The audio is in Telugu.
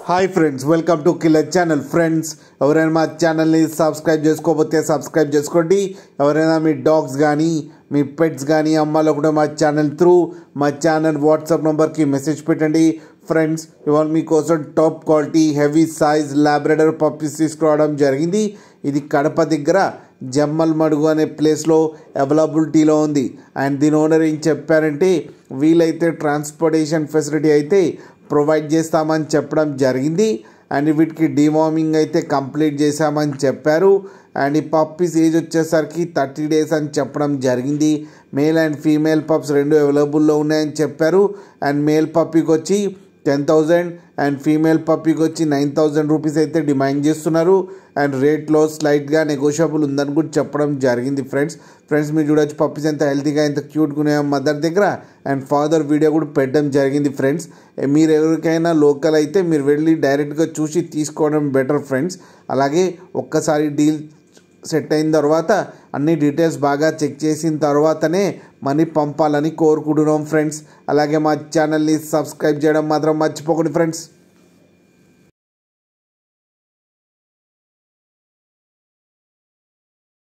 Hi friends, welcome to killer channel. Friends, ఎవరైనా మా ఛానల్ని సబ్స్క్రైబ్ చేసుకోకపోతే సబ్స్క్రైబ్ చేసుకోండి. ఎవరైనా మీ డాగ్స్ కానీ మీ పెట్స్ కానీ అమ్మాలో కూడా మా ఛానల్ మా ఛానల్ వాట్సాప్ నెంబర్కి మెసేజ్ పెట్టండి. ఫ్రెండ్స్, ఇవాళ మీకోసం top quality heavy size labrador puppies తీసుకురావడం జరిగింది. ఇది కడప దగ్గర జమ్మల్ మడుగు అనే ప్లేస్లో అవైలబిలిటీలో ఉంది. అండ్ దీని ఓనర్ ఏం చెప్పారంటే, వీలైతే ట్రాన్స్పోర్టేషన్ ఫెసిలిటీ అయితే ప్రొవైడ్ చేస్తామని చెప్పడం జరిగింది. అండ్ వీటికి డివార్మింగ్ అయితే కంప్లీట్ చేశామని చెప్పారు. అండ్ ఈ పప్పీస్ ఏజ్ వచ్చేసరికి 30 days అని చెప్పడం జరిగింది. మేల్ అండ్ ఫీమేల్ పప్స్ రెండు అవైలబుల్లో ఉన్నాయని చెప్పారు. అండ్ మేల్ పప్పీకి వచ్చి 10,000 అండ్ ఫీమేల్ పప్పీకి వచ్చి 9,000 రూపీస్ అయితే డిమాండ్ చేస్తున్నారు. అండ్ రేట్లో స్లైట్గా నెగోషియబుల్ ఉందని కూడా చెప్పడం జరిగింది. ఫ్రెండ్స్ మీరు చూడొచ్చు పప్పీస్ ఎంత హెల్తీగా ఎంత క్యూట్గా ఉన్నాయో మదర్ దగ్గర. అండ్ ఫాదర్ వీడియో కూడా పెట్టడం జరిగింది. ఫ్రెండ్స్, మీరు ఎవరికైనా లోకల్ అయితే మీరు వెళ్ళి డైరెక్ట్గా చూసి తీసుకోవడం బెటర్ ఫ్రెండ్స్. అలాగే ఒక్కసారి డీల్ సెట్ అయిన తర్వాత అన్ని డీటెయిల్స్ బాగా చెక్ చేసిన తర్వాతనే మనీ పంపాలని కోరుకుంటున్నాం ఫ్రెండ్స్. అలాగే మా ఛానల్ని సబ్స్క్రైబ్ చేయడం మాత్రం మర్చిపోకండి ఫ్రెండ్స్.